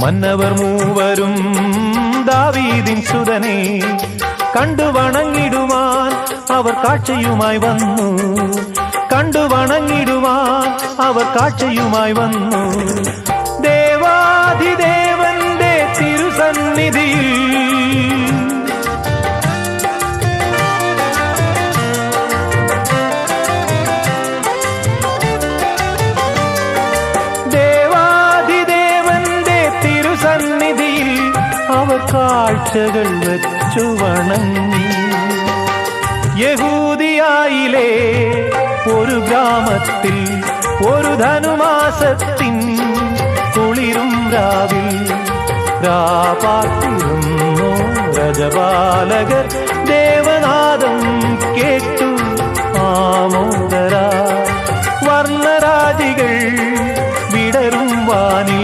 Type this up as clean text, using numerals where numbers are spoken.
മന്നവർ മൂവരും ദാവീദിൻ സുതനെ കണ്ടു വണങ്ങിടുവാൻ അവർ കാഴ്ചയുമായി വന്നു. കണ്ടു വണങ്ങിടുവാൻ അവർ കാഴ്ചയുമായി വന്നു. ദേവാധിദേവന്റെ തിരുസന്നിധിയിൽ അവർ കാഴ്ചകൾ വെച്ചു വണങ്ങി. യഹൂദിയായിലെ ഒരു ഗ്രാമത്തിൽ ഒരു ധനുമാസത്തിൻ കുളിരും രാവിൽ രാപാർത്തിരുന്നു രജപാലകർ. ദേവനാദം കേട്ടു ആമോദരാ. വർണ്ണരാജികൾ വിടരും വാനി